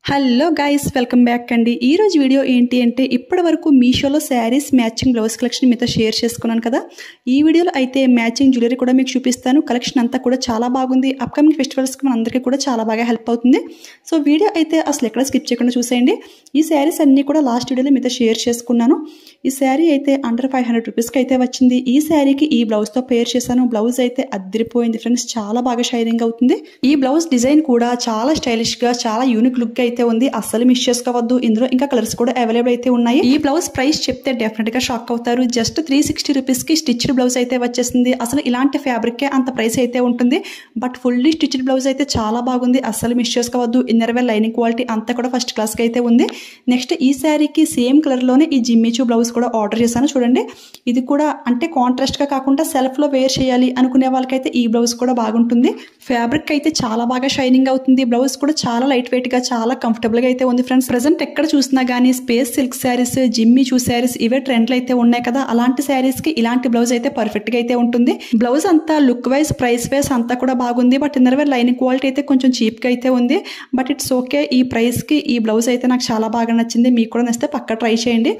Hello guys welcome back అండి. ఈ రోజు వీడియో ఏంటి అంటే ఇప్పటి వరకు మీషోలో శారీస్ మ్యాచింగ్ బ్లౌజ్ కలెక్షన్ మీతో షేర్ చేసుకున్నాను కదా. ఈ వీడియోలో అయితే మ్యాచింగ్ జ్యువెలరీ కూడా మీకు చూపిస్తాను. కలెక్షన్ అంతా కూడా చాలా బాగుంది. అప్కమింగ్ ఫెస్టివల్స్కి మనందరికీ కూడా చాలా బాగా హెల్ప్ అవుతుంది. సో వీడియో అయితే అసలు ఎక్కడ స్కిప్ చేయకుండా చూసేయండి. ఈ శారీస్ అన్నీ కూడా లాస్ట్ వీడియోలో మీతో షేర్ చేసుకున్నాను. ఈ శారీ అయితే అండర్ 500 రూపీస్కి అయితే వచ్చింది. ఈ శారీకి ఈ బ్లౌజ్తో పేర్ చేశాను. బ్లౌజ్ అయితే అద్దరిపోయింది ఫ్రెండ్స్, చాలా బాగా షైనింగ్ అవుతుంది. ఈ బ్లౌజ్ డిజైన్ కూడా చాలా స్టైలిష్గా చాలా యూనిక్ లుక్ అయితే ఉంది. అస్సలు మిస్ చేసుకోవద్దు. ఇందులో ఇంకా కలర్స్ కూడా అవైలబుల్ అయితే ఉన్నాయి. ఈ బ్లౌజ్ ప్రైస్ చెప్తే డెఫినెట్ గా షాక్ అవుతారు. జస్ట్ 360 రూపీస్ కి స్టిచ్డ్ బ్లౌజ్ అయితే వచ్చేసింది. అసలు ఇలాంటి ఫ్యాబ్రిక్ అంత ప్రైస్ అయితే ఉంటుంది, బట్ ఫుల్లీ స్టిచ్డ్ బ్లౌజ్ అయితే చాలా బాగుంది. అస్సలు మిస్ చేసుకోవద్దు. ఇన్నర్ వేర్ లైనింగ్ క్వాలిటీ అంతా కూడా ఫస్ట్ క్లాస్ కి అయితే ఉంది. నెక్స్ట్ ఈ శారీకి సేమ్ కలర్ లోనే ఈ జిమ్మిచూ బ్లౌజ్ కూడా ఆర్డర్ చేశాను. చూడండి, ఇది కూడా అంటే కాంట్రాస్ట్ గా కాకుండా సెల్ఫ్ లో వేర్ చేయాలి అనుకునే వాళ్ళకైతే ఈ బ్లౌజ్ కూడా బాగుంటుంది. ఫ్యాబ్రిక్ అయితే చాలా బాగా షైనింగ్ అవుతుంది. బ్లౌజ్ కూడా చాలా లైట్ వెయిట్ గా చాలా కంఫర్టబుల్ గా అయితే ఉంది ఫ్రెండ్స్. ప్రెసెంట్ ఎక్కడ చూసినా గానీ space silk saris, Jimmy Choo saris ఇవే ట్రెండ్లు అయితే ఉన్నాయి కదా. అలాంటి శారీస్ కి ఇలాంటి బ్లౌజ్ అయితే పర్ఫెక్ట్ గా అయితే ఉంటుంది. బ్లౌజ్ అంతా లుక్ వైజ్ ప్రైస్ వైజ్ అంతా కూడా బాగుంది. But inner wear lining quality అయితే కొంచెం చీప్ గా అయితే ఉంది. But it's okay. ఈ ప్రైస్ కి ఈ బ్లౌజ్ అయితే నాకు చాలా బాగా నచ్చింది. మీకు కూడా నచ్చితే పక్కా ట్రై చేయండి.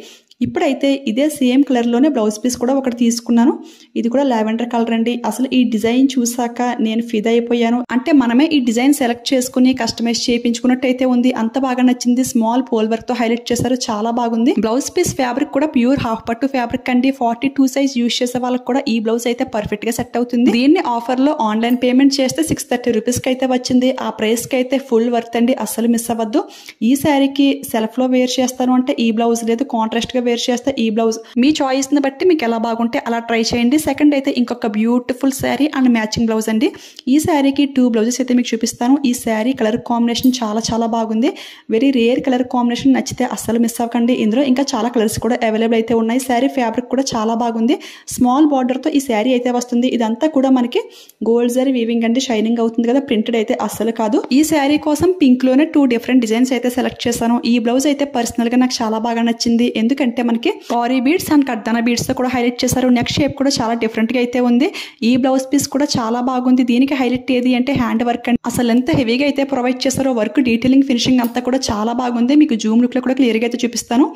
ఇప్పుడైతే ఇదే సేమ్ కలర్ లోనే బ్లౌజ్ పీస్ కూడా ఒకటి తీసుకున్నాను. ఇది కూడా లావెండర్ కలర్ అండి. అసలు ఈ డిజైన్ చూసాక నేను ఫిదా అయిపోయాను. అంటే మనమే ఈ డిజైన్ సెలెక్ట్ చేసుకుని కస్టమైజ్ చేయించుకున్నట్టు అయితే ఉంది. అంత బాగా నచ్చింది. స్మాల్ పోల్ వర్క్ తో హైలైట్ చేశారు. చాలా బాగుంది. బ్లౌజ్ పీస్ ఫ్యాబ్రిక్ కూడా ప్యూర్ హాఫ్ పట్టు ఫ్యాబ్రిక్ అండి. 42 సైజ్ యూజ్ చేసే వాళ్ళకి కూడా ఈ బ్లౌజ్ అయితే పర్ఫెక్ట్ గా సెట్ అవుతుంది. దీన్ని ఆఫర్ లో ఆన్లైన్ పేమెంట్ చేస్తే 630 రూపీస్ కి అయితే వచ్చింది. ఆ ప్రైస్ కి అయితే ఫుల్ వర్త్ అండి. అస్సలు మిస్ అవ్వద్దు. ఈ శారీకి సెల్ఫ్ లో వేర్ చేస్తాను అంటే ఈ బ్లౌజ్, లేదు కాంట్రాస్ట్ గా వేర్ చేస్తే ఈ బ్లౌజ్, మీ చాయిస్ ని బట్టి మీకు ఎలా బాగుంటే అలా ట్రై చేయండి. సెకండ్ అయితే ఇంకొక beautiful sari and matching blouse అండి. ఈ శారీకి 2 బ్లౌజెస్ అయితే మీకు చూపిస్తాను. ఈ శారీ కలర్ కాంబినేషన్ చాలా చాలా బాగుంది. Very rare colour combination. నచ్చితే అస్సలు మిస్ అవ్వకండి. ఇందులో ఇంకా చాలా కలర్స్ కూడా అవైలబుల్ అయితే ఉన్నాయి. శారీ ఫ్యాబ్రిక్ కూడా చాలా బాగుంది. స్మాల్ బార్డర్ తో ఈ శారీ అయితే వస్తుంది. ఇదంతా కూడా మనకి గోల్డ్ జరీ వీవింగ్ అండి. షైనింగ్ అవుతుంది కదా, ప్రింటెడ్ అయితే అస్సలు కాదు. ఈ శారీ కోసం పింక్ లోనే 2 డిఫరెంట్ డిజైన్స్ అయితే సెలెక్ట్ చేశాను. ఈ బ్లౌజ్ అయితే పర్సనల్ గా నాకు చాలా బాగా నచ్చింది. ఎందుకంటే మనకి ఆరీ బీడ్స్ అండ్ కర్దానా బీడ్స్ తో కూడా హైలైట్ చేశారు. నెక్ షేప్ కూడా చాలా డిఫరెంట్ గా అయితే ఉంది. ఈ బ్లౌజ్ పీస్ కూడా చాలా బాగుంది. దీనికి హైలైట్ ఏది అంటే హ్యాండ్ వర్క్ అండి. అసలు ఎంత హెవీగా అయితే ప్రొవైడ్ చేశారో. వర్క్ డీటెయిలింగ్ ఫినిషింగ్ అంతా కూడా చాలా బాగుంది. మీకు జూమ్ లుక్ లో కూడా క్లియర్ గా అయితే చూపిస్తాను.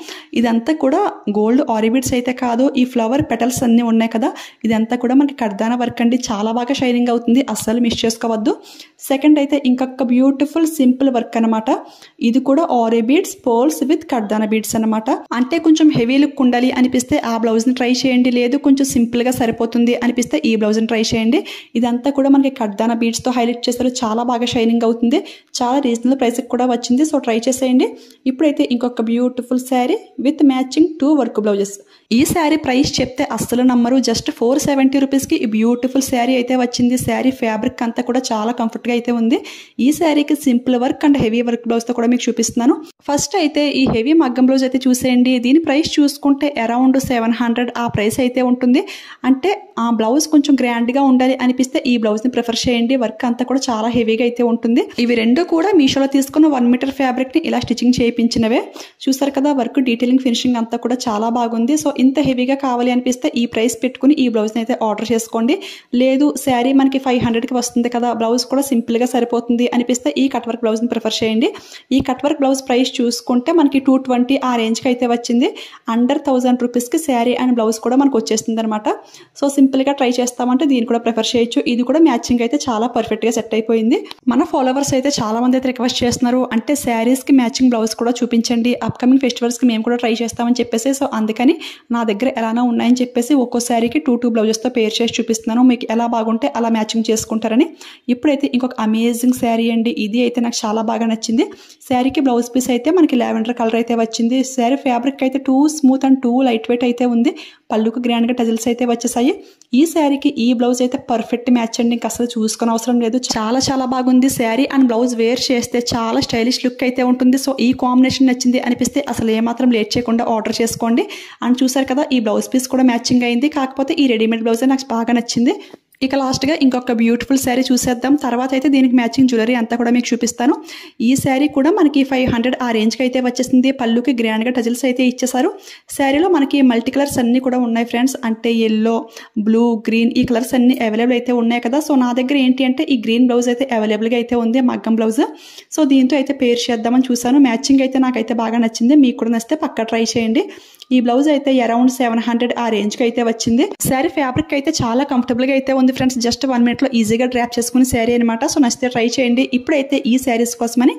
ఇదంతా కూడా గోల్డ్ ఆరీ బీడ్స్ అయితే కాదు. ఈ ఫ్లవర్ పెటల్స్ అన్ని ఉన్నాయి కదా, ఇదంతా కూడా మనకి కర్దానా వర్క్ అండి. చాలా బాగా షైనింగ్ అవుతుంది. అస్సలు మిస్ చేసుకోవద్దు. సెకండ్ అయితే ఇంకొక బ్యూటిఫుల్ సింపుల్ వర్క్ అనమాట. ఇది కూడా aari beads poles with kardana beads అనమాట. అంటే కొంచెం హెవీ లుక్ ఉండాలి అనిపిస్తే ఆ బ్లౌజ్ ని ట్రై చేయండి. లేదు కొంచెం సింపుల్ గా సరిపోతుంది అనిపిస్తే ఈ బ్లౌజ్ ని ట్రై చేయండి. ఇదంతా కూడా మనకి కర్దానా బీడ్స్ తో హైలైట్ చేస్తారు. చాలా బాగా షైనింగ్ అవుతుంది. చాలా రీజనబుల్ ప్రైస్ కూడా వచ్చింది. సో ట్రై చేసేయండి. ఇప్పుడైతే ఇంకొక beautiful sari with matching 2 work blouses. ఈ శారీ ప్రైస్ చెప్తే అస్సలు నమ్మరు. జస్ట్ 470 రూపీస్ కి ఈ బ్యూటిఫుల్ శారీ అయితే వచ్చింది. శారీ ఫ్యాబ్రిక్ అంతా కూడా చాలా కంఫర్ట్ గా అయితే ఉంది. ఈ శారీకి simple work and heavy work blouse తో కూడా మీకు చూపిస్తున్నాను. ఫస్ట్ అయితే ఈ హెవీ మగ్గం బ్లౌజ్ అయితే చూసేయండి. దీని ప్రైస్ చూసుకుంటే అరౌండ్ 700 ఆ ప్రైస్ అయితే ఉంటుంది. అంటే ఆ బ్లౌజ్ కొంచెం గ్రాండ్ గా ఉండాలి అనిపిస్తే ఈ బ్లౌజ్ ని ప్రిఫర్ చేయండి. వర్క్ అంతా కూడా చాలా హెవీగా అయితే ఉంటుంది. ఇవి రెండు కూడా మీషోలో తీసుకున్న 1 మీటర్ ఫ్యాబ్రిక్ ని ఇలా స్టిచింగ్ చేయించినవే. చూసారు కదా, వర్క్ డీటెయిలింగ్ ఫినిషింగ్ అంతా కూడా చాలా బాగుంది. సో ఇంత హెవీగా కావాలి అనిపిస్తే ఈ ప్రైస్ పెట్టుకుని ఈ బ్లౌజ్ ని అయితే ఆర్డర్ చేసుకోండి. లేదు శారీ మనకి 500 కి వస్తుంది కదా, బ్లౌజ్ కూడా సింపుల్ గా సరిపోతుంది అనిపిస్తే ఈ కట్ వర్క్ బ్లౌజ్ ని ప్రిఫర్ చేయండి. ఈ కట్ వర్క్ బ్లౌజ్ ప్రైస్ చూసుకుంటే మనకి 220 ఆ రేంజ్ కి అయితే వచ్చింది. అండర్ 1000 రూపీస్ కి శారీ అండ్ బ్లౌజ్ కూడా మనకు వచ్చేస్తుంది అనమాట. సో సింపుల్ గా ట్రై చేస్తామంటే దీన్ని కూడా ప్రిఫర్ చేయొచ్చు. ఇది కూడా మ్యాచింగ్ అయితే చాలా పర్ఫెక్ట్ గా సెట్ అయిపోయింది. మన ఫాలోవర్స్ అయితే చాలా మంది అయితే రిక్వెస్ట్ చేస్తున్నారు, అంటే శారీస్ కి మ్యాచింగ్ బ్లౌజ్ కూడా చూపించండి, అప్కమింగ్ ఫెస్టివల్స్ కి మేము కూడా ట్రై చేస్తామని చెప్పేసి. సో అందుకని నా దగ్గర ఎలానో ఉన్నాయని చెప్పేసి ఒక్కో శారీకి 2 బ్లౌజెస్ తో పేర్ చేసి చూపిస్తున్నాను. మీకు ఎలా బాగుంటే అలా మ్యాచింగ్ చేసుకుంటారని. ఇప్పుడైతే ఇంకొక అమేజింగ్ శారీ అండి. ఇది అయితే నాకు చాలా బాగా నచ్చింది. శారీకి బ్లౌజ్ పీస్ అయితే మనకి లావెండర్ కలర్ అయితే వచ్చింది. శారీ ఫ్యాబ్రిక్ అయితే 2 స్మూత్ అండ్ 2 లైట్ వెయిట్ అయితే ఉంది. పళ్ళుకు గ్రాండ్ గా టజిల్స్ అయితే వచ్చేసాయి. ఈ శారీకి ఈ బ్లౌజ్ అయితే పర్ఫెక్ట్ మ్యాచ్ అండి. ఇంకా అసలు చూసుకొని అవసరం లేదు. చాలా చాలా బాగుంది. శారీ అండ్ బ్లౌజ్ వేర్ చేస్తే చాలా స్టైలిష్ లుక్ అయితే ఉంటుంది. సో ఈ కాంబినేషన్ నచ్చింది అనిపిస్తే అసలు ఏమాత్రం లేట్ చేయకుండా ఆర్డర్ చేసుకోండి. అండ్ చూసారు కదా, ఈ బ్లౌజ్ పీస్ కూడా మ్యాచింగ్ అయింది. కాకపోతే ఈ రెడీమేడ్ బ్లౌజ్ నాకు బాగా నచ్చింది. ఇక లాస్ట్గా ఇంకొక బ్యూటిఫుల్ శారీ చూసేద్దాం. తర్వాత అయితే దీనికి మ్యాచింగ్ జ్యువెలరీ అంతా కూడా మీకు చూపిస్తాను. ఈ శారీ కూడా మనకి 500 ఆ రేంజ్కి అయితే వచ్చేసింది. పళ్ళుకి గ్రాండ్గా టజిల్స్ అయితే ఇచ్చేసారు. శారీలో మనకి మల్టీ కలర్స్ అన్నీ కూడా ఉన్నాయి ఫ్రెండ్స్. అంటే ఎల్లో, బ్లూ, గ్రీన్ ఈ కలర్స్ అన్ని అవైలబుల్ అయితే ఉన్నాయి కదా. సో నా దగ్గర ఏంటి అంటే ఈ గ్రీన్ బ్లౌజ్ అయితే అవైలబుల్గా అయితే ఉంది, మగ్గం బ్లౌజ్. సో దీంతో అయితే పేర్ చేద్దామని చూసాను. మ్యాచింగ్ అయితే నాకైతే బాగా నచ్చింది. మీకు కూడా నచ్చితే పక్కా ట్రై చేయండి. ఈ బ్లౌజ్ అయితే అరౌండ్ 700 ఆ రేంజ్కి అయితే వచ్చింది. శారీ ఫ్యాబ్రిక్ అయితే చాలా కంఫర్టబుల్గా అయితే ఉంది ఫ్రెండ్స్. జస్ట్ 1 మినిట్లో ఈజీగా డ్రాప్ చేసుకునే శారీ అనమాట. సో నచ్చితే ట్రై చేయండి. ఇప్పుడైతే ఈ శారీస్ కోసమని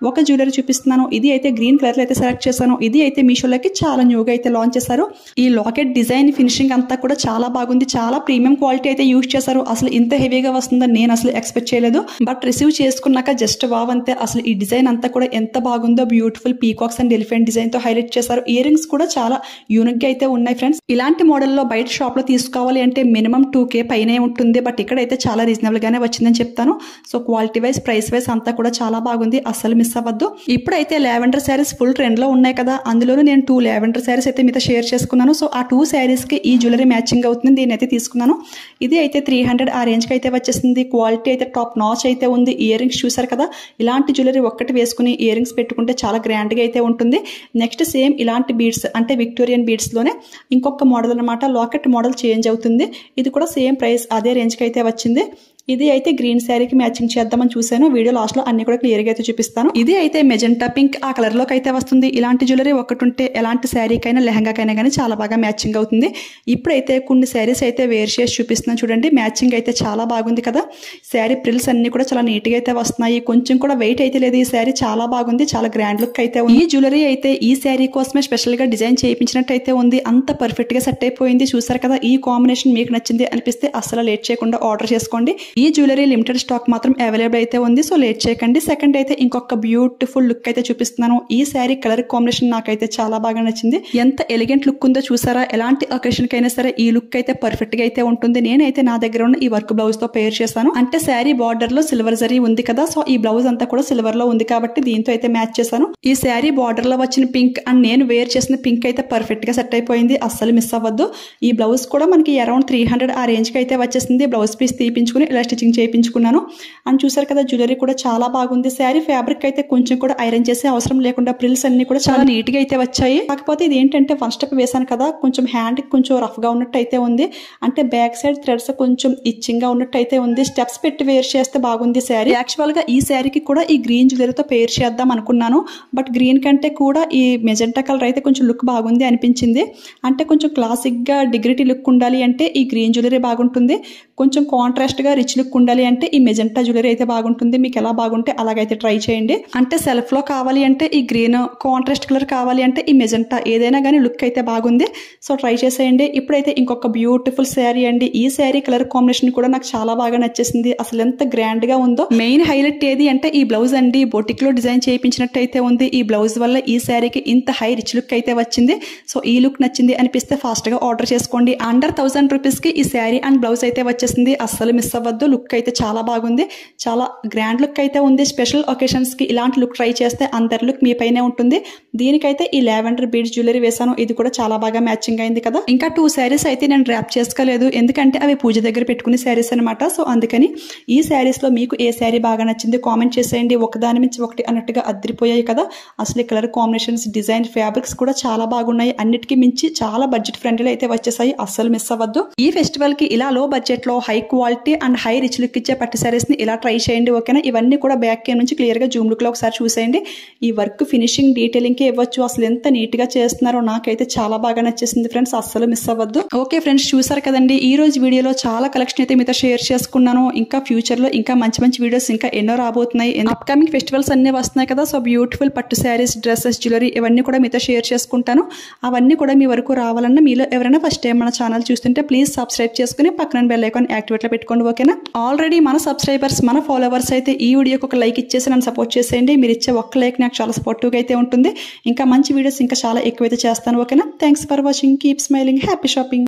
ఒక జ్యువెలరీ చూపిస్తున్నాను. ఇది అయితే గ్రీన్ కలర్లో అయితే సెలెక్ట్ చేశాను. ఇది అయితే మీషోలోకి చాలా న్యూగా అయితే లాంచ్ చేశారు. ఈ లాకెట్ డిజైన్ ఫినిషింగ్ అంతా కూడా చాలా బాగుంది. చాలా ప్రీమియం క్వాలిటీ అయితే యూజ్ చేశారు. అసలు ఇంత హెవీగా వస్తుందని నేను అసలు ఎక్స్పెక్ట్ చేయలేదు. బట్ రిసీవ్ చేసుకున్నాక జస్ట్ వావ్ అంతే. అసలు ఈ డిజైన్ అంతా కూడా ఎంత బాగుందో. Beautiful peacocks and elephant design తో హైలైట్ చేశారు. ఇయర్ రింగ్స్ కూడా చాలా యూనిక్ గా అయితే ఉన్నాయి ఫ్రెండ్స్. ఇలాంటి మోడల్లో బయట షాప్ లో తీసుకోవాలి అంటే మినిమం 2K పైనే ఉంటుంది. బట్ ఇక్కడైతే చాలా రీజనబుల్ గానే వచ్చిందని చెప్తాను. So quality wise, price wise అంతా కూడా చాలా బాగుంది. అసలు మిస్ అవ్వద్దు. ఇప్పుడైతే లావెండర్ శారీస్ ఫుల్ ట్రెండ్ లో ఉన్నాయి కదా. అందులోనూ నేను 2 లావెండర్ శారీస్ అయితే మీతో షేర్ చేసుకున్నాను. సో ఆ 2 శారీస్ కి ఈ జ్యువెలరీ మ్యాచింగ్ అవుతుంది. దీని అయితే తీసుకున్నాను. ఇది అయితే 300 ఆ రేంజ్ కి అయితే వచ్చేసింది. క్వాలిటీ అయితే టాప్ నాచ్ అయితే ఉంది. ఇయర్ రింగ్స్ చూసారు కదా. ఇలాంటి జ్యువెలరీ ఒక్కటి వేసుకుని ఇయర్ రింగ్స్ పెట్టుకుంటే చాలా గ్రాండ్ గా అయితే ఉంటుంది. నెక్స్ట్ సేమ్ ఇలాంటి బీడ్స్ అంటే విక్టోరియన్ బీడ్స్ లోనే ఇంకొక మోడల్ అనమాట. లాకెట్ మోడల్ చేంజ్ అవుతుంది. ఇది కూడా సేమ్ ప్రైస్ అదే రేంజ్ కి అయితే వచ్చింది. ఇది అయితే గ్రీన్ శారీకి మ్యాచింగ్ చేద్దామని చూసాను. వీడియో లాస్ట్ లో అన్ని కూడా క్లియర్ గా అయితే చూపిస్తాను. ఇది అయితే మెజెంటా పింక్ ఆ కలర్ లోకి అయితే వస్తుంది. ఇలాంటి జ్యువెలరీ ఒకటి ఉంటే ఎలాంటి శారీకైనా లెహంగాకైనా కానీ చాలా బాగా మ్యాచింగ్ అవుతుంది. ఇప్పుడైతే కొన్ని శారీస్ అయితే వేర్ చేసి చూపిస్తున్నాను చూడండి. మ్యాచింగ్ అయితే చాలా బాగుంది కదా. శారీ ప్రిల్స్ అన్ని కూడా చాలా నీట్ గా అయితే వస్తున్నాయి. కొంచెం కూడా వెయిట్ అయితే లేదు. ఈ శారీ చాలా బాగుంది. చాలా గ్రాండ్ లుక్ అయితే ఉంది. ఈ జ్యువెలరీ అయితే ఈ శారీ కోసమే స్పెషల్ గా డిజైన్ చేయించినట్టు అయితే ఉంది. అంత పర్ఫెక్ట్ గా సెట్ అయిపోయింది. చూసారు కదా. ఈ కాంబినేషన్ మీకు నచ్చింది అనిపిస్తే అసలు లేట్ చేయకుండా ఆర్డర్ చేసుకోండి. ఈ జ్యువెలరీ లిమిటెడ్ స్టాక్ మాత్రం అవైలబుల్ అయితే ఉంది. సో లేట్ చేయకండి. సెకండ్ అయితే ఇంకొక బ్యూటిఫుల్ లుక్ అయితే చూపిస్తున్నాను. ఈ శారీ కలర్ కాంబినేషన్ నాకైతే చాలా బాగా నచ్చింది. ఎంత ఎలిగెంట్ లుక్ ఉందో చూసారా. ఎలాంటి ఒకేషన్ కైనా సరే ఈ లుక్ అయితే పర్ఫెక్ట్ గా అయితే ఉంటుంది. నేనైతే నా దగ్గర ఉన్న ఈ వర్క్ బ్లౌజ్ తో పేర్ చేశాను. అంటే శారీ బార్డర్ లో సిల్వర్ జరీ ఉంది కదా. సో ఈ బ్లౌజ్ అంతా కూడా సిల్వర్ లో ఉంది కాబట్టి దీంతో అయితే మ్యాచ్ చేశాను. ఈ శారీ బార్డర్ లో వచ్చిన పింక్ అండ్ నేను వేర్ చేసిన పింక్ అయితే పర్ఫెక్ట్ గా సెట్ అయిపోయింది. అస్సలు మిస్ అవ్వద్దు. ఈ బ్లౌజ్ కూడా మనకి అరౌండ్ 300 ఆ రేంజ్ కి అయితే వచ్చేసింది. బ్లౌజ్ పీస్ తీపించుకుని ఇలా స్టిచింగ్ చేయించుకున్నాను. అండ్ చూసారు కదా. జ్యువెలరీ కూడా చాలా బాగుంది. శారీ ఫ్యాబ్రిక్ అయితే కొంచెం కూడా ఐరన్ చేసే అవసరం లేకుండా ప్రిల్స్ అన్ని కూడా చాలా నీట్ గా అయితే వచ్చాయి. కాకపోతే ఇది ఏంటంటే 1 స్టెప్ వేసాను కదా. కొంచెం హ్యాండ్ కొంచెం రఫ్ గా ఉన్నట్టు అయితే ఉంది. అంటే బ్యాక్ సైడ్ థ్రెడ్స్ కొంచెం ఇచ్చింగ్ గా ఉన్నట్టు అయితే ఉంది. స్టెప్స్ పెట్టి వేర్ చేస్తే బాగుంది శారీ. యాక్చువల్ గా ఈ శారీకి కూడా ఈ గ్రీన్ జ్యువెలరీతో పేర్ చేద్దాం అనుకున్నాను. బట్ గ్రీన్ కంటే కూడా ఈ మెజెంటా కలర్ అయితే కొంచెం లుక్ బాగుంది అనిపించింది. అంటే కొంచెం క్లాసిక్ గా డిగ్నిటీ లుక్ ఉండాలి అంటే ఈ గ్రీన్ జ్యువెలరీ బాగుంటుంది. కొంచెం కాంట్రాస్ట్ గా రిచ్ లుక్ ఉండాలి అంటే ఈ మెజెంటా జ్యువెలరీ అయితే బాగుంటుంది. మీకు ఎలా బాగుంటే అలాగైతే ట్రై చేయండి. అంటే సెల్ఫ్ లో కావాలి అంటే ఈ గ్రీన్, కాంట్రాస్ట్ కలర్ కావాలి అంటే ఈ మెజెంటా, ఏదైనా కానీ లుక్ అయితే బాగుంది. సో ట్రై చేసేయండి. ఇప్పుడైతే ఇంకొక బ్యూటిఫుల్ శారీ అండి. ఈ శారీ కలర్ కాంబినేషన్ కూడా నాకు చాలా బాగా నచ్చేసింది. అసలు ఎంత గ్రాండ్ గా ఉందో. మెయిన్ హైలైట్ ఏది అంటే ఈ బ్లౌజ్ అండి. బొటిక్ లో డిజైన్ చేయించినట్టు అయితే ఉంది. ఈ బ్లౌజ్ వల్ల ఈ శారీకి ఇంత హై రిచ్ లుక్ అయితే వచ్చింది. సో ఈ లుక్ నచ్చింది అనిపిస్తే ఫాస్ట్ గా ఆర్డర్ చేసుకోండి. అండర్ 1000 రూపీస్ కి ఈ శారీ అండ్ బ్లౌజ్ అయితే వచ్చేసింది. అస్సలు మిస్ అవ్వద్దు. లుక్ అయితే చాలా బాగుంది. చాలా గ్రాండ్ లుక్ అయితే ఉంది. స్పెషల్ ఒకేషన్స్ కి ఇలాంటి లుక్ ట్రై చేస్తే అందరి లుక్ మీ పైనే ఉంటుంది. దీనికైతే ఈ లావెండర్ బీడ్స్ జ్యువెలరీ వేసాను. ఇది కూడా చాలా బాగా మ్యాచింగ్ అయింది కదా. ఇంకా 2 శారీస్ అయితే నేను డ్రాప్ చేసుకోలేదు. ఎందుకంటే అవి పూజ దగ్గర పెట్టుకునే శారీస్ అనమాట. సో అందుకని ఈ శారీస్ లో మీకు ఏ శారీ బాగా నచ్చింది కామెంట్ చేసేయండి. ఒకదాని మించి ఒకటి అన్నట్టుగా అదిరిపోయాయి కదా. అసలు కలర్ కాంబినేషన్స్, డిజైన్, ఫ్యాబ్రిక్స్ కూడా చాలా బాగున్నాయి. అన్నిటికీ మించి చాలా బడ్జెట్ ఫ్రెండ్లీ అయితే వచ్చేసాయి. అస్సలు మిస్ అవ్వద్దు. ఈ ఫెస్టివల్ కి ఇలా లో బడ్జెట్ లో high quality and high rich look ఇచ్చే పట్టు శారీస్ ని ఇలా ట్రై చేయండి. ఓకేనా. ఇవన్నీ కూడా బ్యాక్ కేర్ నుంచి క్లియర్ గా జూమ్ లుక్ లో ఒకసారి చూసేయండి. ఈ వర్క్ ఫినిషింగ్ డీటెయిలింగ్ కి ఇవ్వచ్చు. అసలు ఎంత నీట్ గా చేస్తున్నారో నాకైతే చాలా బాగా నచ్చేసింది ఫ్రెండ్స్. అస్సలు మిస్ అవ్వద్దు. ఓకే ఫ్రెండ్స్, చూసారు కదండి. ఈ రోజు వీడియోలో చాలా కలెక్షన్ అయితే మీతో షేర్ చేసుకున్నాను. ఇంకా ఫ్యూచర్ లో ఇంకా మంచి మంచి వీడియోస్ ఇంకా ఎన్నో రాబోతున్నాయి. అప్కమింగ్ ఫెస్టివల్స్ అన్ని వస్తున్నాయి కదా. సో బ్యూటిఫుల్ పట్టు శారీస్, డ్రెస్సెస్, జ్యువెలరీ ఇవన్నీ కూడా మీతో షేర్ చేసుకుంటాను. అవన్నీ కూడా మీ వరకు రావాలన్నా మీలో ఎవరైనా ఫస్ట్ టైం మన ఛానల్ చూస్తుంటే ప్లీజ్ సబ్స్క్రైబ్ చేసుకుని పక్కన బెల్ ఐకాన్ యాక్టివేట్ లో పెట్టుకోండి. ఓకేనా. ఆల్రెడీ మన సబ్స్క్రైబర్స్, మన ఫాలోవర్స్ అయితే ఈ వీడియోకి ఒక లైక్ ఇచ్చేసి నన్ను సపోర్ట్ చేసేయండి. మీరు ఇచ్చే ఒక్క లైక్ నాకు చాలా సపోర్టివ్గా అయితే ఉంటుంది. ఇంకా మంచి వీడియోస్ ఇంకా చాలా ఎక్కువైతే చేస్తాను. ఓకేనా. Thanks for watching. Keep smiling. Happy shopping.